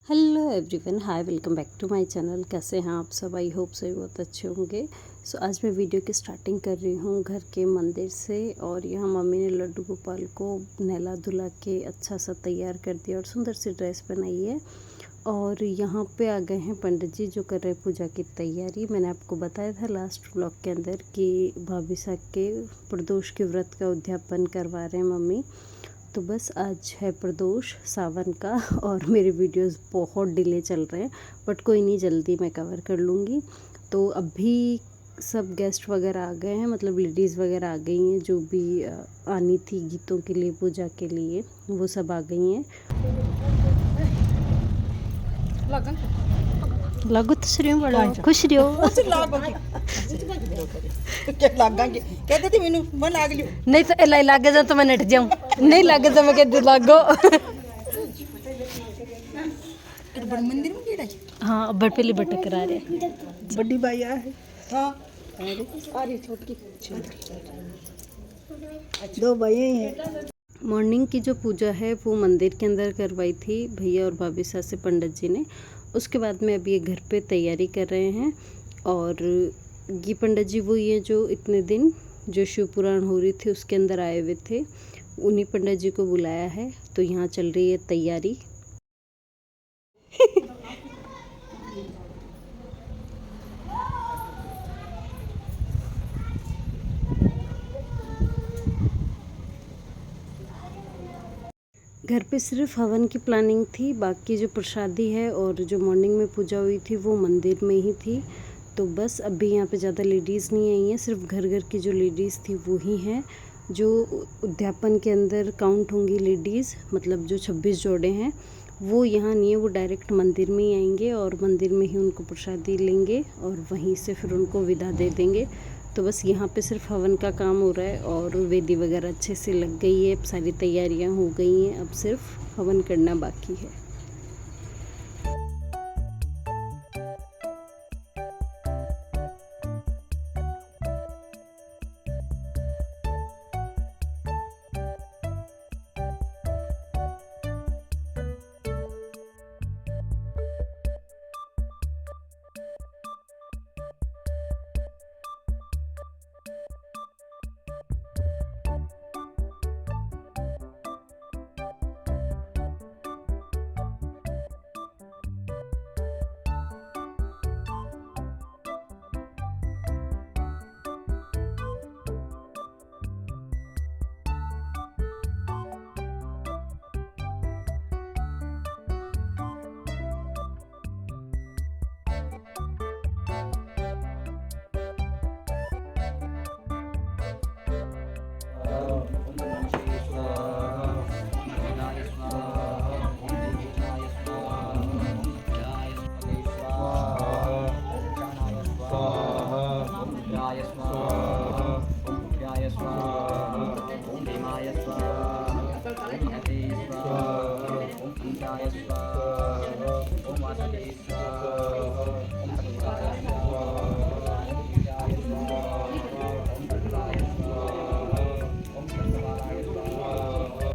Hello everyone, hi, welcome back to my channel. कैसे हैं आप सब? आई होप सभी बहुत अच्छे होंगे। सो आज मैं वीडियो की स्टार्टिंग कर रही हूँ घर के मंदिर से। और यहाँ मम्मी ने लड्डू गोपाल को नहला धुला के अच्छा सा तैयार कर दिया और सुंदर सी ड्रेस पहनाई है। और यहाँ पे आ गए हैं पंडित जी जो कर रहे हैं पूजा की तैयारी। मैंने आपको बताया था लास्ट व्लॉग के अंदर कि भाभी साहब के प्रदोष के व्रत का उद्यापन करवा रहे हैं मम्मी। तो बस आज है प्रदोष सावन का और मेरे वीडियोस बहुत डिले चल रहे हैं, बट कोई नहीं, जल्दी मैं कवर कर लूँगी। तो अभी सब गेस्ट वगैरह आ गए हैं, मतलब लेडीज़ वगैरह आ गई हैं जो भी आनी थी गीतों के लिए, पूजा के लिए, वो सब आ गई हैं। लागू तो श्री बड़ा खुश रहो। कहते थे मैनू मैं लाग लियो नहीं तो लाई लागे जा तो मैं नट जाऊं, नहीं लागे तो मैं कहती लागो। बड़ मंदिर में केड़ा हाँ, बड़ पहली बटक करा रहे बड़ी बाई है। हां अरे छोटी दो भाई हैं। मॉर्निंग की जो पूजा है वो मंदिर के अंदर करवाई थी भैया और भाभी साहब से पंडित जी ने। उसके बाद में अभी ये घर पे तैयारी कर रहे हैं। और ये पंडित जी वो ये जो इतने दिन जो शिव पुराण हो रही थी उसके अंदर आए हुए थे, उन्हीं पंडित जी को बुलाया है। तो यहाँ चल रही है तैयारी। घर पे सिर्फ हवन की प्लानिंग थी, बाकी जो प्रसादी है और जो मॉर्निंग में पूजा हुई थी वो मंदिर में ही थी। तो बस अभी यहाँ पे ज़्यादा लेडीज़ नहीं आई हैं, सिर्फ घर घर की जो लेडीज़ थी वो ही हैं जो उद्यापन के अंदर काउंट होंगी लेडीज़। मतलब जो 26 जोड़े हैं वो यहाँ नहीं है, वो डायरेक्ट मंदिर में ही आएंगे और मंदिर में ही उनको प्रसादी लेंगे और वहीं से फिर उनको विदा दे देंगे। तो बस यहाँ पे सिर्फ हवन का काम हो रहा है और वेदी वगैरह अच्छे से लग गई है, सारी तैयारियाँ हो गई हैं, अब सिर्फ हवन करना बाकी है।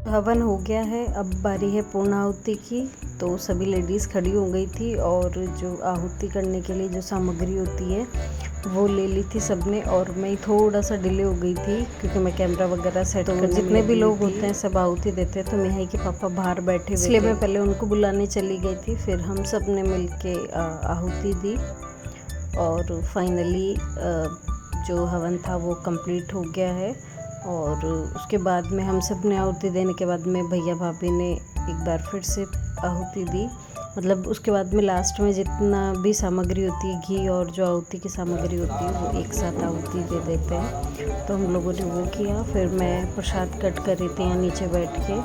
हवन हो गया है, अब बारी है पूर्णाहुति की। तो सभी लेडीज़ खड़ी हो गई थी और जो आहुति करने के लिए जो सामग्री होती है वो ले ली थी सबने। और मैं थोड़ा सा डिले हो गई थी क्योंकि मैं कैमरा वगैरह सेट कर, जितने भी लोग होते हैं सब आहुति देते हैं। तो मेहाई के पापा बाहर बैठे हुए, इसलिए मैं पहले उनको बुलाने चली गई थी, फिर हम सब ने मिल के आहुति दी। और फाइनली जो हवन था वो कंप्लीट हो गया है। और उसके बाद में हम सब ने आहुति देने के बाद में भैया भाभी ने एक बार फिर से आहुति दी। मतलब उसके बाद में लास्ट में जितना भी सामग्री होती है, घी और जो आहुति की सामग्री होती है, वो एक साथ आहुति दे देते हैं। तो हम लोगों ने वो किया। फिर मैं प्रसाद कट कर रही थी यहाँ नीचे बैठ के,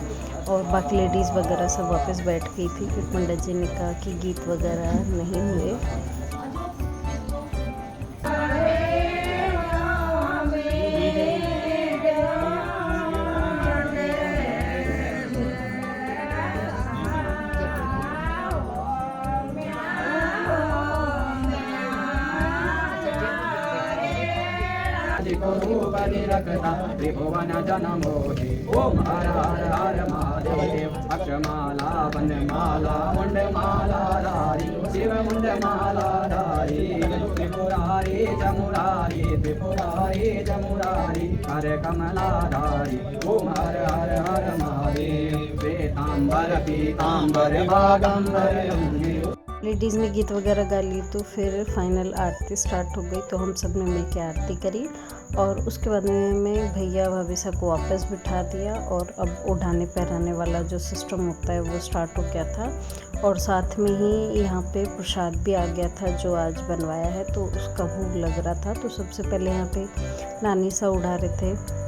और बाकी लेडीज़ वगैरह सब वापस बैठ गई थी। फिर पंडित जी ने कहा कि गीत वगैरह नहीं हुए। त्रिभुवन जनमोहि ओम हर हर हर महादेव अक्षमाला वनमाला मुंडमाला मालाधारी त्रिपुरारी जमुरारी त्रिपुरारी जमुरारी हरे कमलाधारी ओम हर हर हर महादेव श्वेतांबर पीतांबर बागंबर। लेडीज़ ने गीत वगैरह गा ली तो फिर फाइनल आरती स्टार्ट हो गई। तो हम सब ने मिल के आरती करी और उसके बाद में भैया भाभी सब को वापस बिठा दिया और अब उठाने पहराने वाला जो सिस्टम होता है वो स्टार्ट हो गया था। और साथ में ही यहाँ पे प्रसाद भी आ गया था जो आज बनवाया है, तो उसका भोग लग रहा था। तो सबसे पहले यहाँ पे नानी सा उड़ा रहे थे।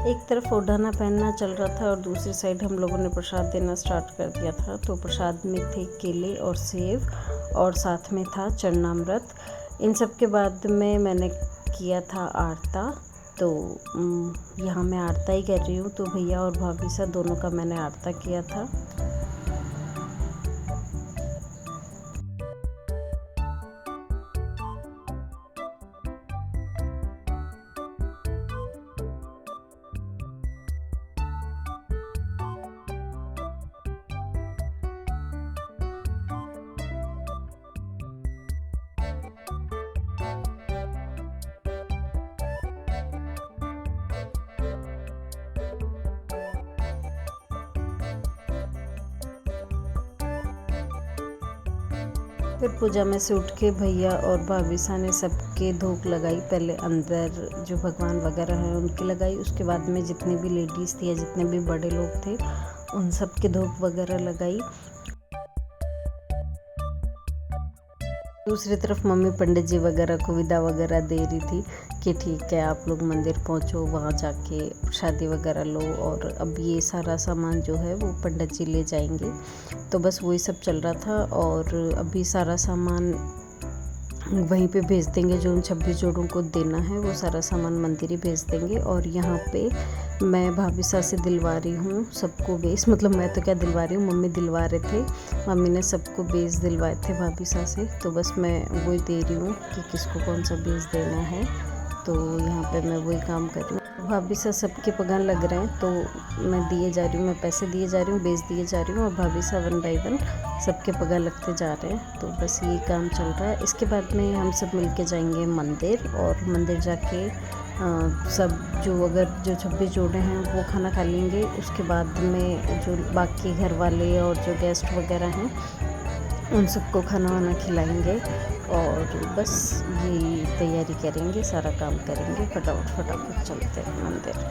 एक तरफ ओढ़ाना पहनना चल रहा था और दूसरी साइड हम लोगों ने प्रसाद देना स्टार्ट कर दिया था। तो प्रसाद में थे केले और सेब और साथ में था चरणामृत। इन सब के बाद में मैंने किया था आरता। तो यहाँ मैं आरता ही कर रही हूँ। तो भैया और भाभी सा दोनों का मैंने आरता किया था। फिर पूजा में से उठ के भैया और भाभी सा ने सबके धूप लगाई। पहले अंदर जो भगवान वगैरह हैं उनकी लगाई, उसके बाद में जितनी भी लेडीज़ थी या जितने भी बड़े लोग थे उन सब के धूप वगैरह लगाई। दूसरी तरफ मम्मी पंडित जी वगैरह को विदा वगैरह दे रही थी कि ठीक है आप लोग मंदिर पहुंचो, वहाँ जाके प्रसादी वगैरह लो और अब ये सारा सामान जो है वो पंडित जी ले जाएंगे। तो बस वही सब चल रहा था और अभी सारा सामान वहीं पे भेज देंगे। जो उन 26 जोड़ों को देना है वो सारा सामान मंदिर ही भेज देंगे। और यहाँ पे मैं भाभी सा से दिलवा रही हूँ सबको बेस, मतलब मैं तो क्या दिलवा रही हूँ, मम्मी दिलवा रहे थे। मम्मी ने सबको बेस दिलवाए थे भाभी सा से, तो बस मैं वही दे रही हूँ कि किसको कौन सा बेस देना है। तो यहाँ पे मैं वही काम कर रही हूँ। भाभी सा सबके पगान लग रहे हैं तो मैं दिए जा रही हूँ, मैं पैसे दिए जा रही हूँ, बेस दिए जा रही हूँ और भाभी सा 1 बाय 1 सबके पगान लगते जा रहे हैं। तो बस ये काम चल रहा है। इसके बाद में हम सब मिलके जाएंगे मंदिर और मंदिर जाके सब जो 26 जोड़े हैं वो खाना खा लेंगे। उसके बाद में जो बाकी घर वाले और जो गेस्ट वगैरह हैं उन सबको खाना वाना खिलाएंगे और बस ये तैयारी करेंगे, सारा काम करेंगे, फटाफट चलते हैं मंदिर।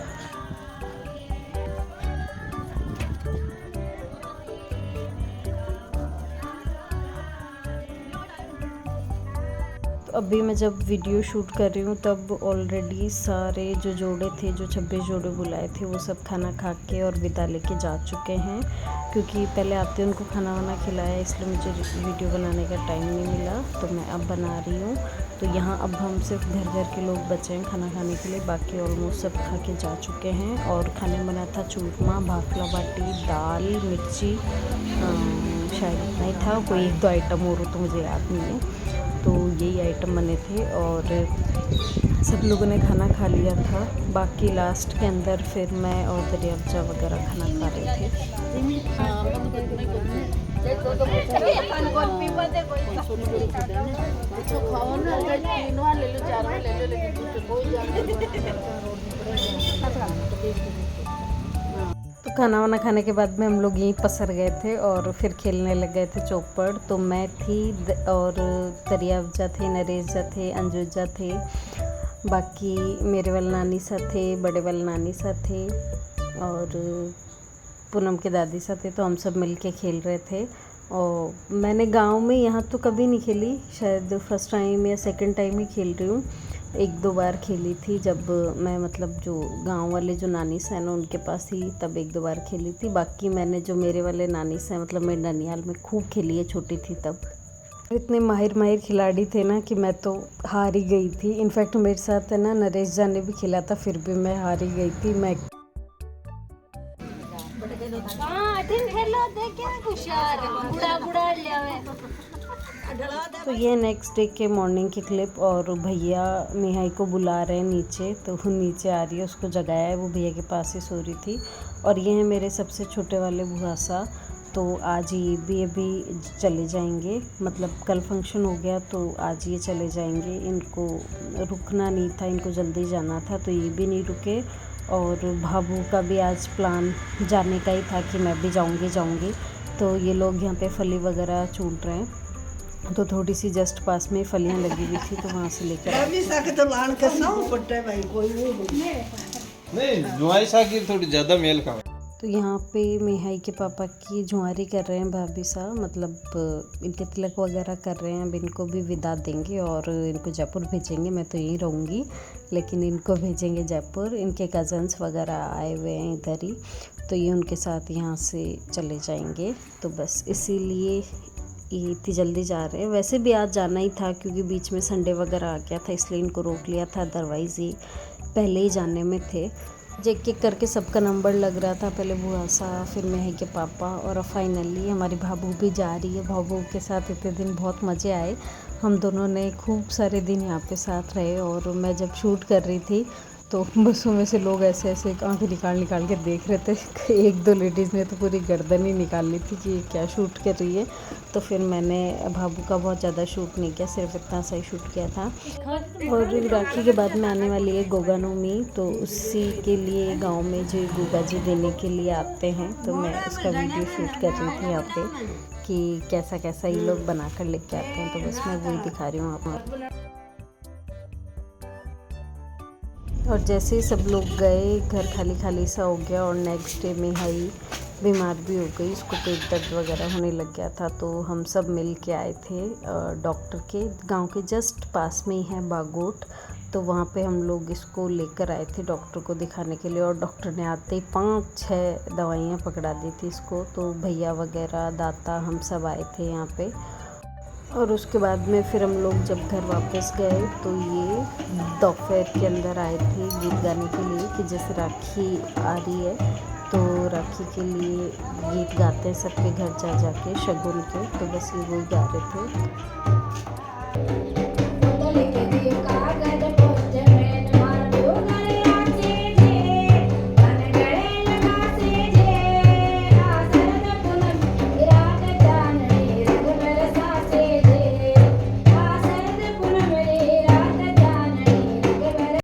अभी मैं जब वीडियो शूट कर रही हूँ तब ऑलरेडी सारे जो जोड़े थे, जो 26 जोड़े बुलाए थे, वो सब खाना खा के और विदा लेके जा चुके हैं। क्योंकि पहले आते उनको खाना वाना खिलाया, इसलिए मुझे वीडियो बनाने का टाइम नहीं मिला, तो मैं अब बना रही हूँ। तो यहाँ अब हम सिर्फ घर के लोग बचे हैं खाना खाने के लिए, बाकी ऑलमोस्ट सब खा के जा चुके हैं। और खाने में बना था चूरमा, भाफला बाटी, दाल, मिर्ची, शायद इतना ही था, कोई 1-2 आइटम और तो मुझे याद नहीं है। तो यही आइटम बने थे और सब लोगों ने खाना खा लिया था। बाकी लास्ट के अंदर फिर मैं और दरियाफ्जा वगैरह खाना खा रहे थे। तो खाना वाना खाने के बाद में हम लोग यहीं पसर गए थे और फिर खेलने लग गए थे चौपड़। तो मैं थी और दरियाफ्जा थे, नरेश थे, अंजुजा थे, बाकी मेरे वाले नानी सा थे, बड़े वाले नानी सा थे और पूनम के दादी सा थे। तो हम सब मिल के खेल रहे थे। और मैंने गांव में यहाँ तो कभी नहीं खेली, शायद फर्स्ट टाइम या सेकंड टाइम ही खेल रही हूँ। 1-2 बार खेली थी जब मैं, मतलब जो गांव वाले जो नानी से ना उनके पास ही, तब 1-2 बार खेली थी। बाकी मैंने जो मेरे वाले नानी से, मतलब मैं ननिहाल में खूब खेली है, छोटी थी तब। इतने माहिर माहिर खिलाड़ी थे ना कि मैं तो हार ही गई थी। इनफैक्ट मेरे साथ है ना नरेश जा ने भी खेला था, फिर भी मैं हार ही गई थी। मैं तो ये नेक्स्ट डे के मॉर्निंग की क्लिप, और भैया मिहाई को बुला रहे हैं नीचे, तो वो नीचे आ रही है, उसको जगाया है, वो भैया के पास ही सो रही थी। और ये है मेरे सबसे छोटे वाले बुआसा, तो आज ये भी अभी चले जाएंगे, मतलब कल फंक्शन हो गया तो आज ये चले जाएंगे। इनको रुकना नहीं था, इनको जल्दी जाना था, तो ये भी नहीं रुके। और भाभू का भी आज प्लान जाने का ही था कि मैं भी जाऊंगी। तो ये लोग यहाँ पे फली वगैरह चून रहे हैं, तो थोड़ी सी जस्ट पास में फलियाँ लगी हुई थी, तो वहाँ से लेकर नहीं जुआई साग की थोड़ी ज़्यादा मेल का। तो यहाँ पे मिहाई के पापा की जुआरी कर रहे हैं भाभी सा, मतलब इनके तिलक वगैरह कर रहे हैं। अब इनको भी विदा देंगे और इनको जयपुर भेजेंगे। मैं तो यहीं रहूँगी, लेकिन इनको भेजेंगे जयपुर। इनके कज़न्स वगैरह आए हुए हैं इधर ही, तो ये उनके साथ यहाँ से चले जाएंगे। तो बस इसीलिए ये इतनी जल्दी जा रहे हैं। वैसे भी आज जाना ही था, क्योंकि बीच में संडे वगैरह आ गया था, इसलिए इनको रोक लिया था, अदरवाइज़ ये पहले ही जाने में थे। एक एक करके सबका नंबर लग रहा था, पहले बुआसा, फिर मिहाई के पापा, और अब फाइनली हमारी भाभू भी जा रही है। भाभू के साथ इतने दिन बहुत मज़े आए, हम दोनों ने खूब सारे दिन यहाँ पे साथ रहे। और मैं जब शूट कर रही थी तो बसों में से लोग ऐसे ऐसे आँखें निकाल के देख रहे थे। एक दो लेडीज़ ने तो पूरी गर्दन ही निकाल ली थी कि ये क्या शूट कर रही है। तो फिर मैंने भाभू का बहुत ज़्यादा शूट नहीं किया, सिर्फ इतना सा ही शूट किया था। और राखी के बाद में आने वाली है गोगा नवमी, तो उसी के लिए गांव में जो गोगा जी देने के लिए आते हैं, तो मैं उसका वीडियो शूट कर रही थी यहाँ पे कि कैसा कैसा ये लोग बना कर लेके आते हैं। तो बस मैं वही दिखा रही हूँ आपको। और जैसे ही सब लोग गए, घर खाली खाली सा हो गया। और नेक्स्ट डे मिहाई बीमार भी हो गई, उसको पेट दर्द वगैरह होने लग गया था। तो हम सब मिल के आए थे डॉक्टर के, गांव के जस्ट पास में ही है बागोट, तो वहाँ पे हम लोग इसको लेकर आए थे डॉक्टर को दिखाने के लिए। और डॉक्टर ने आते ही 5-6 दवाइयाँ पकड़ा दी थी इसको। तो भैया वगैरह, दाता, हम सब आए थे यहाँ पे। और उसके बाद में फिर हम लोग जब घर वापस गए, तो ये दोपहर के अंदर आए थे गीत गाने के लिए, कि जैसे राखी आ रही है तो राखी के लिए गीत गाते हैं सबके घर जा के शगुन के। तो बस ये वही गा रहे थे।